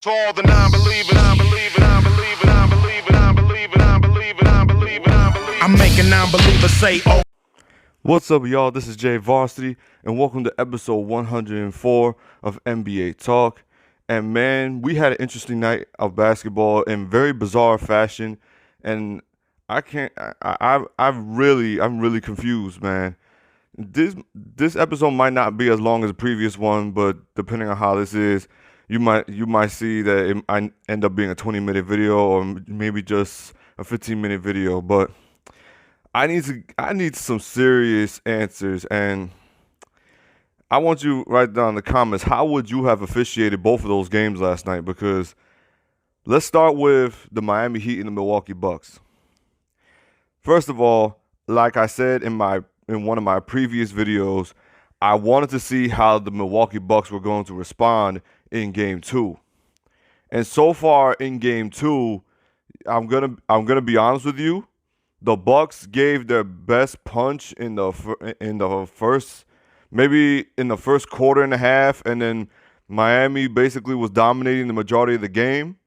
To all the non-believers, non-believers, non-believers, non-believers, non-believers, non-believers, non-believers, non-believers. I'm making non-believers say, oh. What's up, y'all? This is Jay Varsity, and welcome to episode 104 of NBA Talk. And man, we had an interesting night of basketball in very bizarre fashion, and I'm really confused, man. This episode might not be as long as the previous one, but depending on how this is, you might see that it might end up being a 20-minute video or maybe just a 15-minute video. But I need some serious answers, and I want you to write down in the comments, how would you have officiated both of those games last night? Because let's start with the Miami Heat and the Milwaukee Bucks. First of all, like I said in one of my previous videos, I wanted to see how the Milwaukee Bucks were going to respond in Game 2. And so far in Game 2, I'm gonna be honest with you, the Bucks gave their best punch in the first, maybe in the first quarter and a half, and then Miami basically was dominating the majority of the game.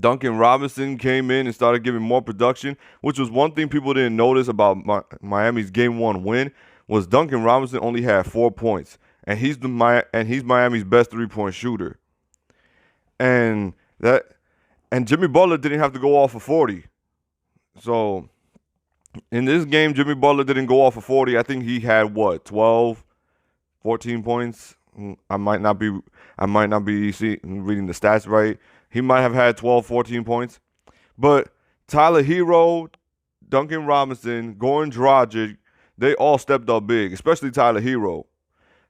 Duncan Robinson came in and started giving more production, which was one thing people didn't notice about Miami's Game 1 win, was Duncan Robinson only had 4 points, and he's Miami's best three-point shooter. And Jimmy Butler didn't have to go off for 40. So in this game, Jimmy Butler didn't go off for 40. I think he had 12, 14 points. I might not be reading the stats right. He might have had 12, 14 points. But Tyler Herro, Duncan Robinson, Goran Dragic, they all stepped up big, especially Tyler Herro.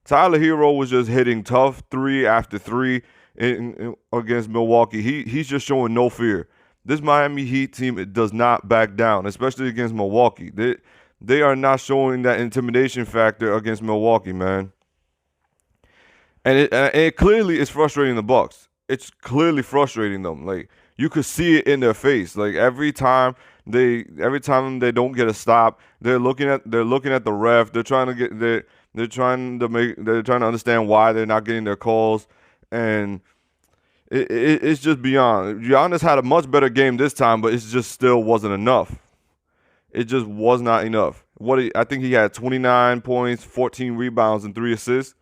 Tyler Herro was just hitting tough three after three against Milwaukee. He's just showing no fear. This Miami Heat team, it does not back down, especially against Milwaukee. They are not showing that intimidation factor against Milwaukee, man. And it clearly is frustrating the Bucks. It's clearly frustrating them. Like, you could see it in their face. Like, every time they don't get a stop, they're looking at the ref. They're trying to understand why they're not getting their calls, and it's just beyond. Giannis had a much better game this time, but it just still wasn't enough. It just was not enough. I think he had 29 points, 14 rebounds, and 3 assists.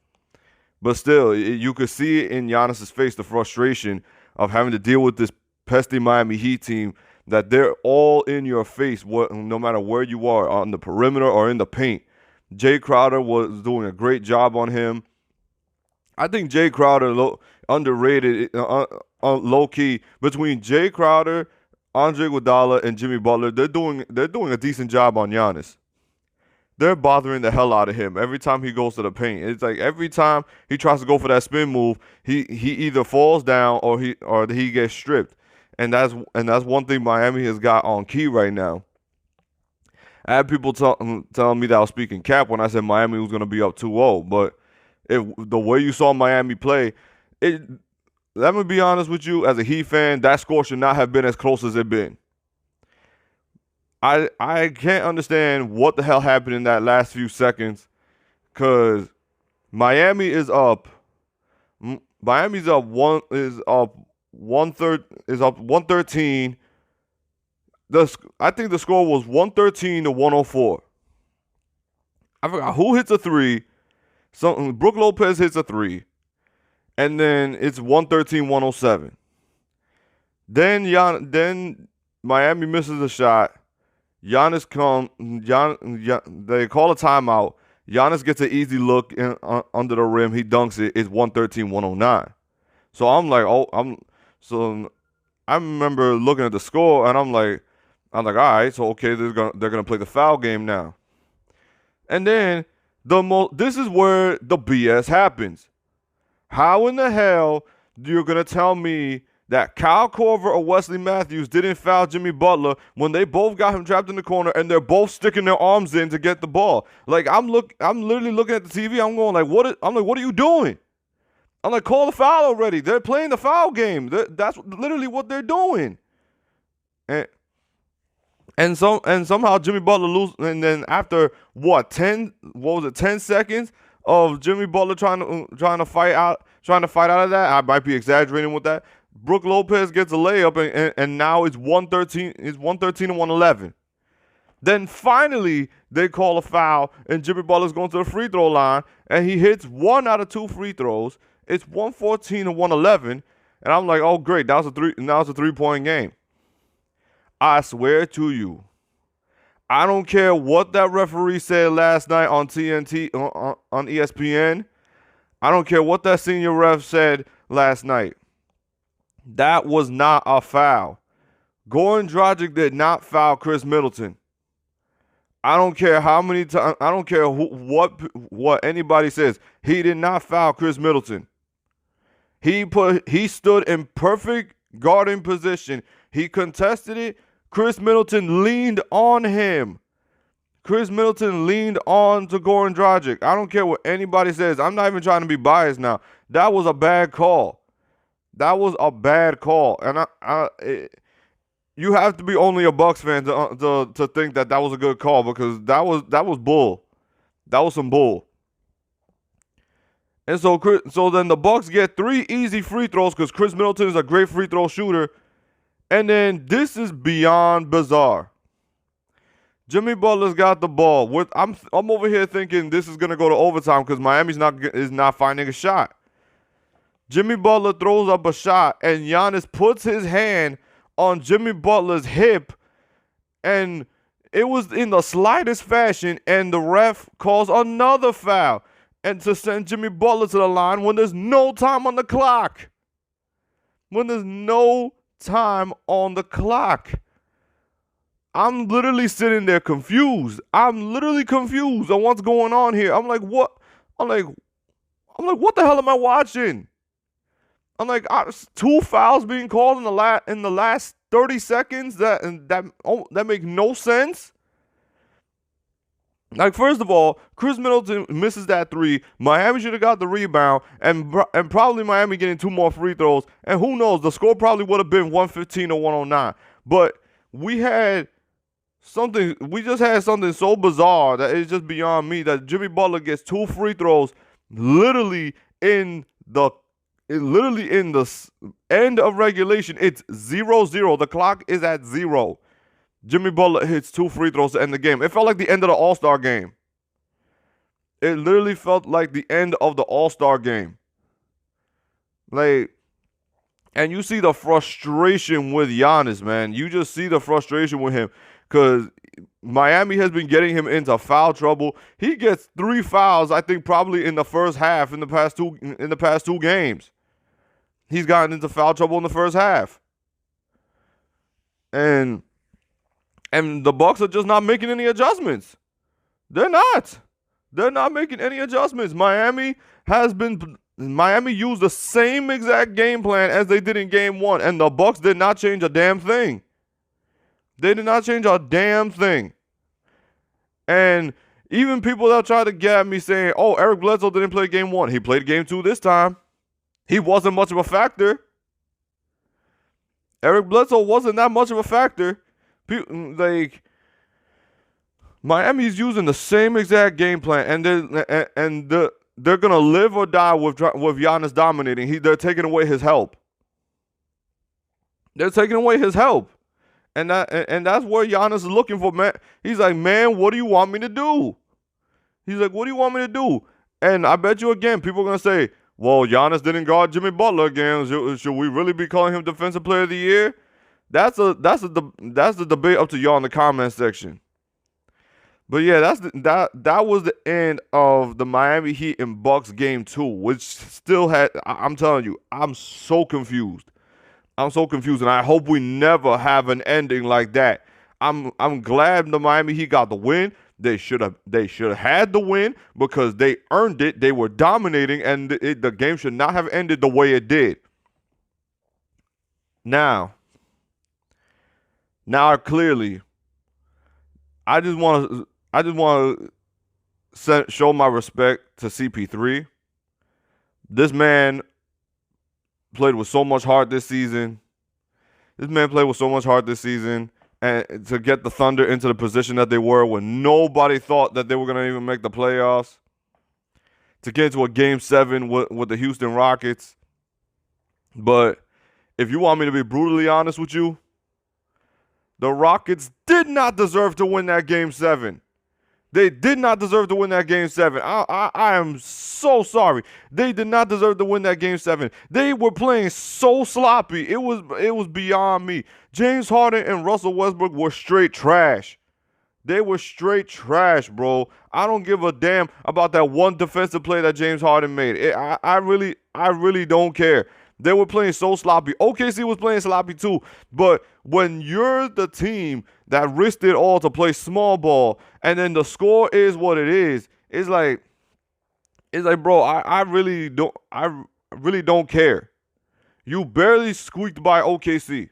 But still, you could see it in Giannis's face, the frustration of having to deal with this pesky Miami Heat team, that they're all in your face, no matter where you are, on the perimeter or in the paint. Jay Crowder was doing a great job on him. I think Jay Crowder underrated, low key. Between Jay Crowder, Andre Iguodala, and Jimmy Butler, they're doing a decent job on Giannis. They're bothering the hell out of him every time he goes to the paint. It's like every time he tries to go for that spin move, he either falls down or he gets stripped. And that's one thing Miami has got on key right now. I had people telling me that I was speaking cap when I said Miami was going to be up 2-0. But the way you saw Miami play, let me be honest with you, as a Heat fan, that score should not have been as close as it been. I can't understand what the hell happened in that last few seconds, because Miami is up. Miami's up 113. I think the score was 113 to 104. I forgot who hits a three. Brook Lopez hits a three. And then it's 113-107. Then Miami misses a shot. They call a timeout. Giannis gets an easy look under the rim. He dunks it. It's 113-109. So I'm like, I remember looking at the score, and I'm like, all right, so okay, they're gonna play the foul game now. And then this is where the BS happens. How in the hell you're gonna tell me that Kyle Korver or Wesley Matthews didn't foul Jimmy Butler when they both got him trapped in the corner and they're both sticking their arms in to get the ball? Like, I'm literally looking at the TV. I'm going like, what are you doing? I'm like, call the foul already. They're playing the foul game. That's literally what they're doing. And somehow Jimmy Butler loses. And then after 10 seconds of Jimmy Butler trying to fight out of that, I might be exaggerating with that. Brook Lopez gets a layup, and now it's 113. It's 113 to 111. Then finally they call a foul, and Jimmy Butler's going to the free throw line, and he hits 1 out of 2 free throws. It's 114 to 111, and I'm like, oh great, that was a three. Now it's a 3-point game. I swear to you, I don't care what that referee said last night on TNT on ESPN. I don't care what that senior ref said last night. That was not a foul. Goran Dragic did not foul Chris Middleton. I don't care how many times. I don't care what anybody says. He did not foul Chris Middleton. He stood in perfect guarding position. He contested it. Chris Middleton leaned on him. Chris Middleton leaned on to Goran Dragic. I don't care what anybody says. I'm not even trying to be biased now. That was a bad call. That was a bad call. And you have to be only a Bucks fan to think that was a good call, because that was bull. That was some bull. And so then the Bucks get 3 easy free throws because Chris Middleton is a great free throw shooter. And then this is beyond bizarre. Jimmy Butler's got the ball. I'm over here thinking this is gonna go to overtime because Miami's not finding a shot. Jimmy Butler throws up a shot, and Giannis puts his hand on Jimmy Butler's hip, and it was in the slightest fashion, and the ref calls another foul, and to send Jimmy Butler to the line when there's no time on the clock. When there's no time on the clock. I'm literally sitting there confused. I'm literally confused on what's going on here. I'm like, what? I'm like, what the hell am I watching? I'm like, 2 fouls being called in the last 30 seconds. That make no sense. Like, first of all, Chris Middleton misses that 3. Miami should have got the rebound, and probably Miami getting 2 more free throws. And who knows? The score probably would have been 115 or 109. But we just had something so bizarre that it's just beyond me, that Jimmy Butler gets 2 free throws literally in the end of regulation. It's 0-0. The clock is at 0. Jimmy Butler hits 2 free throws to end the game. It felt like the end of the All-Star game. It literally felt like the end of the All-Star game. Like, and you see the frustration with Giannis, man. You just see the frustration with him, because Miami has been getting him into foul trouble. He gets 3 fouls, I think, probably in the first half in the past two games. He's gotten into foul trouble in the first half. And the Bucks are just not making any adjustments. They're not. They're not making any adjustments. Miami used the same exact game plan as they did in game 1, and the Bucks did not change a damn thing. They did not change a damn thing. And even people that try to get at me saying, oh, Eric Bledsoe didn't play game 1. He played game 2 this time. He wasn't much of a factor. Eric Bledsoe wasn't that much of a factor. Like, Miami's using the same exact game plan, and they're gonna live or die with Giannis dominating. They're taking away his help. They're taking away his help, and that's where Giannis is looking for, man. He's like, man, what do you want me to do? He's like, what do you want me to do? And I bet you again, people are gonna say, well, Giannis didn't guard Jimmy Butler again. Should we really be calling him Defensive Player of the Year? That's the debate up to y'all in the comment section. But yeah, that was the end of the Miami Heat and Bucks game 2, which still had. I'm telling you, I'm so confused. I'm so confused, and I hope we never have an ending like that. I'm glad the Miami Heat got the win. They should have had the win because they earned it. They were dominating, and the game should not have ended the way it did. Now clearly, I just want to show my respect to CP3. This man played with so much heart this season. And to get the Thunder into the position that they were when nobody thought that they were going to even make the playoffs. To get into a Game 7 with the Houston Rockets. But if you want me to be brutally honest with you, the Rockets did not deserve to win that Game 7. They did not deserve to win that Game 7. I am so sorry. They did not deserve to win that Game 7. They were playing so sloppy. It was beyond me. James Harden and Russell Westbrook were straight trash. They were straight trash, bro. I don't give a damn about that one defensive play that James Harden made. I really don't care. They were playing so sloppy. OKC was playing sloppy too. But when you're the team that risked it all to play small ball, and then the score is what it is, it's like, bro, I really don't care. You barely squeaked by OKC.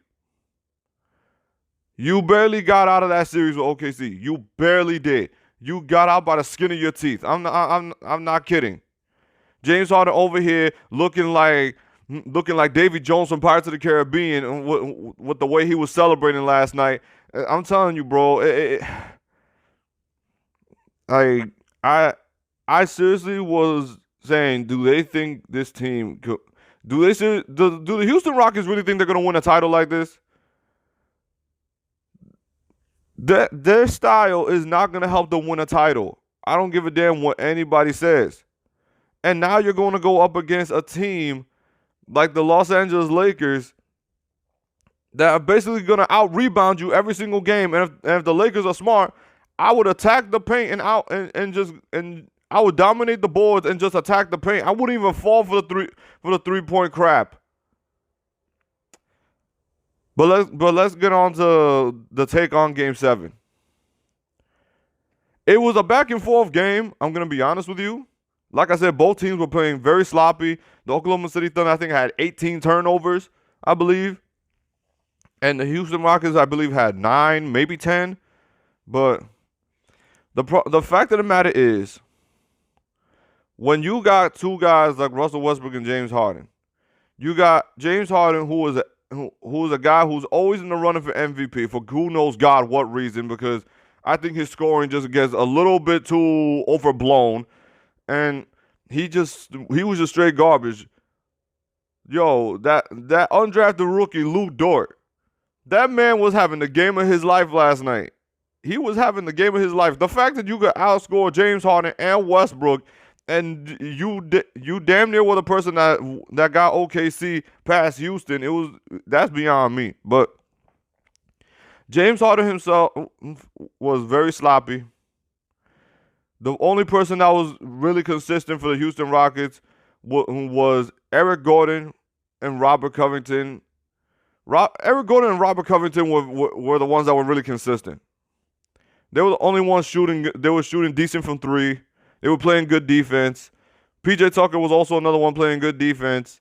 You barely got out of that series with OKC. You barely did. You got out by the skin of your teeth. I'm not kidding. James Harden over here looking like Davy Jones from Pirates of the Caribbean with the way he was celebrating last night. I'm telling you, bro. I seriously was saying, do they think this team could? Do the Houston Rockets really think they're gonna win a title like this? Their style is not going to help them win a title. I don't give a damn what anybody says. And now you're going to go up against a team like the Los Angeles Lakers that are basically going to out-rebound you every single game. And if the Lakers are smart, I would attack the paint and I would dominate the boards and just attack the paint. I wouldn't even fall for the three-point crap. But let's get on to the take on Game 7. It was a back and forth game, I'm going to be honest with you. Like I said, both teams were playing very sloppy. The Oklahoma City Thunder, I think, had 18 turnovers, I believe. And the Houston Rockets, I believe, had 9, maybe 10. But the fact of the matter is, when you got two guys like Russell Westbrook and James Harden, you got James Harden, who's a guy who's always in the running for MVP for who knows God what reason, because I think his scoring just gets a little bit too overblown, and he was just straight garbage. Yo, that undrafted rookie Lou Dort, that man was having the game of his life last night. He was having the game of his life. The fact that you could outscore James Harden and Westbrook, and you damn near were the person that got OKC past Houston. That's beyond me. But James Harden himself was very sloppy. The only person that was really consistent for the Houston Rockets was Eric Gordon and Robert Covington. Eric Gordon and Robert Covington were the ones that were really consistent. They were the only ones shooting. They were shooting decent from three. They were playing good defense. PJ Tucker was also another one playing good defense.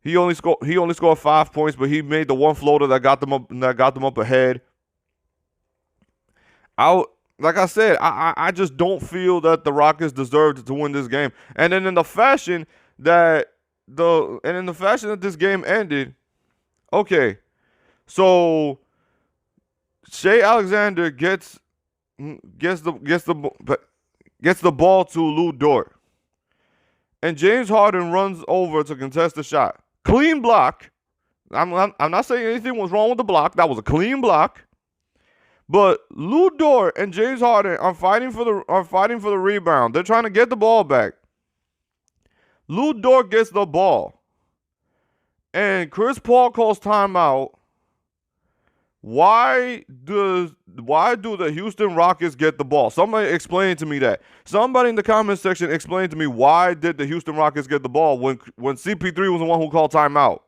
He only scored 5 points, but he made the one floater that got them up ahead. Like I said, I just don't feel that the Rockets deserved to win this game. And then in the fashion that this game ended, okay, so Shai Alexander gets the ball to Lou Dort. And James Harden runs over to contest the shot. Clean block. I'm not saying anything was wrong with the block. That was a clean block. But Lou Dort and James Harden are fighting for the rebound. They're trying to get the ball back. Lou Dort gets the ball. And Chris Paul calls timeout. Why do the Houston Rockets get the ball? Somebody explain to me that. Somebody in the comment section explain to me, why did the Houston Rockets get the ball when CP3 was the one who called timeout?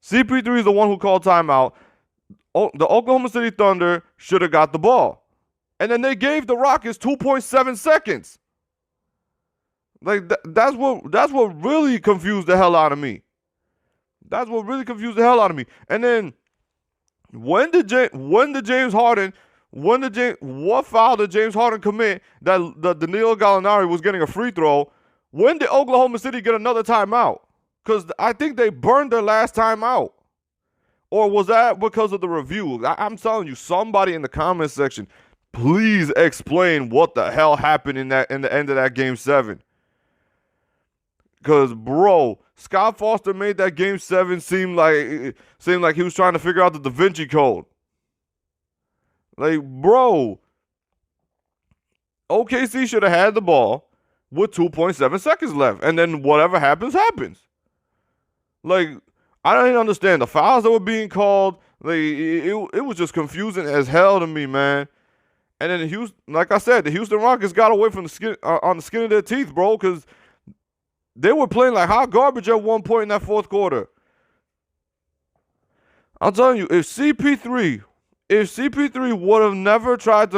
CP3 is the one who called timeout. The Oklahoma City Thunder should have got the ball. And then they gave the Rockets 2.7 seconds. Like that's what really confused the hell out of me. That's what really confused the hell out of me. And then what foul did James Harden commit that Danilo Gallinari was getting a free throw? When did Oklahoma City get another timeout? Because I think they burned their last timeout. Or was that because of the review? I'm telling you, somebody in the comment section, please explain what the hell happened in the end of that Game 7. Because, bro, Scott Foster made that Game 7 seem like he was trying to figure out the Da Vinci Code. Like, bro, OKC should have had the ball with 2.7 seconds left, and then whatever happens, happens. Like, I didn't understand the fouls that were being called. Like, it was just confusing as hell to me, man. And then Houston, like I said, the Houston Rockets got away from the skin on the skin of their teeth, bro, because they were playing like hot garbage at one point in that fourth quarter. I'm telling you, if CP3 would have never tried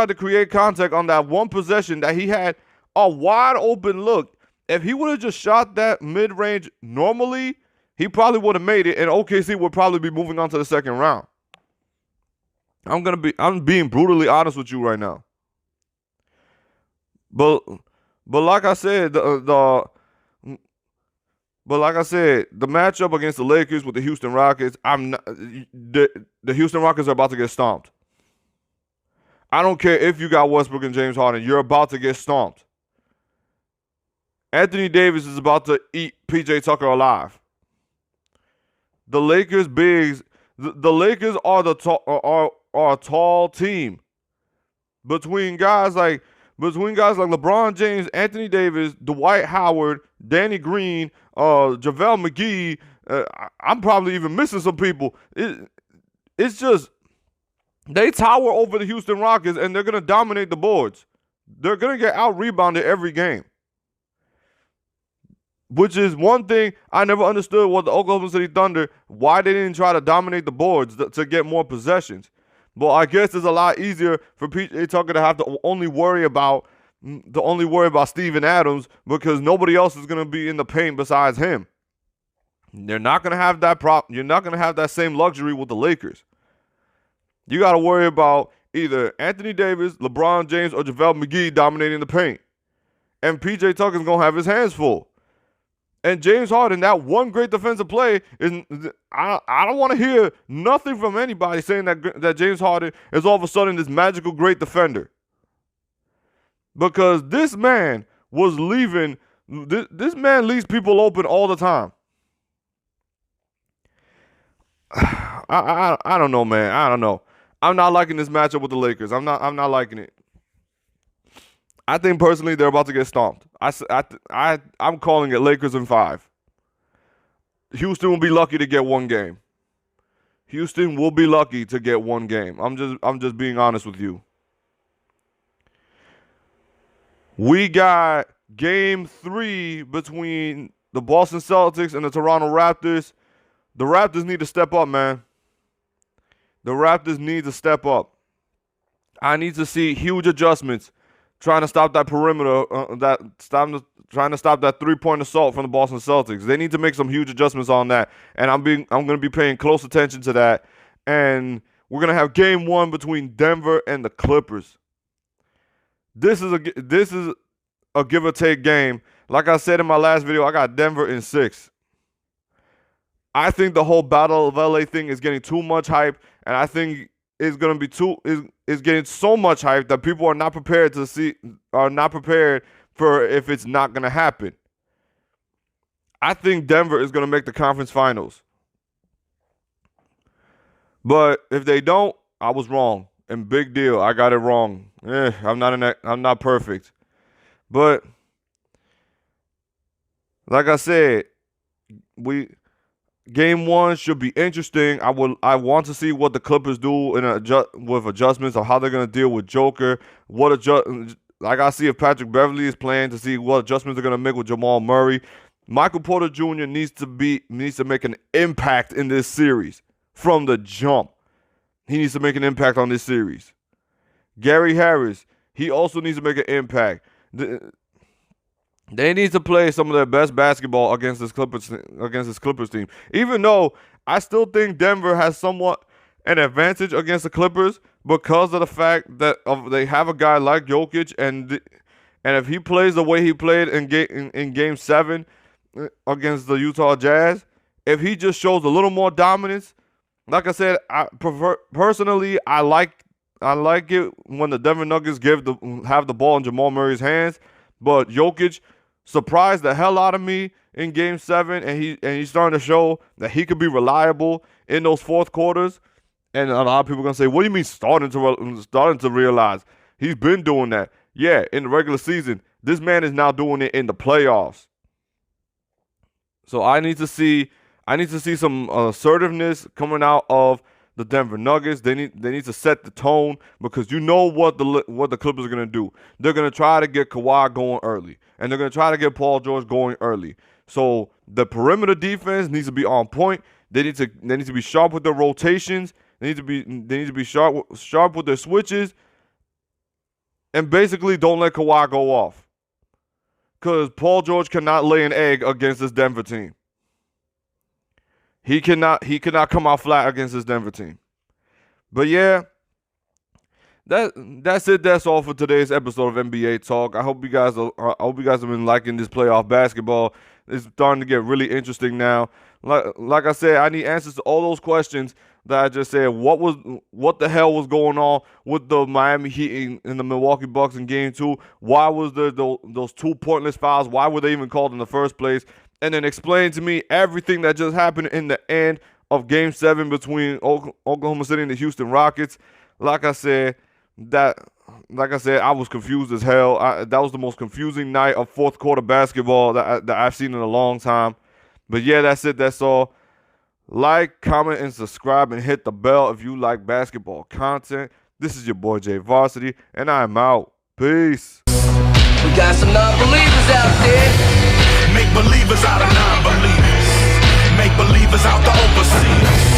to create contact on that one possession that he had a wide open look, if he would have just shot that mid-range normally, he probably would have made it, and OKC would probably be moving on to the second round. I'm being brutally honest with you right now. But like I said, the matchup against the Lakers with the Houston Rockets, the Houston Rockets are about to get stomped. I don't care if you got Westbrook and James Harden, you're about to get stomped. Anthony Davis is about to eat PJ Tucker alive. The Lakers bigs, the Lakers are a tall team. Between guys like LeBron James, Anthony Davis, Dwight Howard, Danny Green, JaVale McGee, I'm probably even missing some people. It's just they tower over the Houston Rockets, and they're going to dominate the boards. They're going to get out-rebounded every game. Which is one thing I never understood with the Oklahoma City Thunder, why they didn't try to dominate the boards to get more possessions. But I guess it's a lot easier for PJ Tucker to have to only worry about Steven Adams, because nobody else is going to be in the paint besides him. You're not going to have that You're not going to have that same luxury with the Lakers. You got to worry about either Anthony Davis, LeBron James, or JaVale McGee dominating the paint. And PJ Tucker's going to have his hands full. And James Harden, that one great defensive play, I don't want to hear nothing from anybody saying that James Harden is all of a sudden this magical great defender. Because this man was leaving, this man leaves people open all the time. I don't know, man. I don't know. I'm not liking this matchup with the Lakers. I'm not liking it. I think personally they're about to get stomped. I'm calling it Lakers in 5. Houston will be lucky to get one game. Houston will be lucky to get one game. I'm just being honest with you. We got game 3 between the Boston Celtics and the Toronto Raptors. The Raptors need to step up, man. The Raptors need to step up. I need to see huge adjustments trying to stop that perimeter, trying to stop that three-point assault from the Boston Celtics. They need to make some huge adjustments on that, and I'm going to be paying close attention to that. And we're going to have game 1 between Denver and the Clippers. This is a give or take game. Like I said in my last video, I got Denver in 6. I think the whole Battle of LA thing is getting too much hype, and I think it's going to be is getting so much hype that people are not prepared for if it's not going to happen. I think Denver is going to make the conference finals. But if they don't, I was wrong. And big deal, I got it wrong. I'm not perfect. But like I said, Game 1 should be interesting. I want to see what the Clippers do with adjustments of how they're going to deal with Joker. I got to see if Patrick Beverley is playing, to see what adjustments they're going to make with Jamal Murray. Michael Porter Jr. needs to make an impact in this series from the jump. He needs to make an impact on this series. Gary Harris, he also needs to make an impact. They need to play some of their best basketball against this Clippers team. Even though I still think Denver has somewhat an advantage against the Clippers because of the fact that they have a guy like Jokic, and if he plays the way he played in Game 7 against the Utah Jazz, if he just shows a little more dominance, like I said, personally, I like it when the Denver Nuggets have the ball in Jamal Murray's hands. But Jokic, surprised the hell out of me in Game 7, and he's starting to show that he could be reliable in those fourth quarters. And a lot of people are gonna say, "What do you mean starting to realize?" He's been doing that. Yeah, in the regular season, this man is now doing it in the playoffs. So I need to see some assertiveness coming out of the Denver Nuggets. They need to set the tone, because you know what the Clippers are gonna do. They're gonna try to get Kawhi going early, and they're gonna try to get Paul George going early. So the perimeter defense needs to be on point. They need to be sharp with their rotations. They need to be sharp with their switches, and basically don't let Kawhi go off, because Paul George cannot lay an egg against this Denver team. He cannot come out flat against this Denver team. But yeah, that's it. That's all for today's episode of NBA Talk. I hope you guys have been liking this playoff basketball. It's starting to get really interesting now. Like I said, I need answers to all those questions that I just said. What the hell was going on with the Miami Heat and the Milwaukee Bucks in Game 2? Why was there those two pointless fouls? Why were they even called in the first place? And then explain to me everything that just happened in the end of Game 7 between Oklahoma City and the Houston Rockets. Like I said, I was confused as hell. That was the most confusing night of fourth quarter basketball that I've seen in a long time. But yeah, that's it. That's all. Like, comment, and subscribe, and hit the bell if you like basketball content. This is your boy Jay Varsity, and I'm out. Peace. We got some non-believers out there. Make believers out of non-believers. Make believers out the overseers.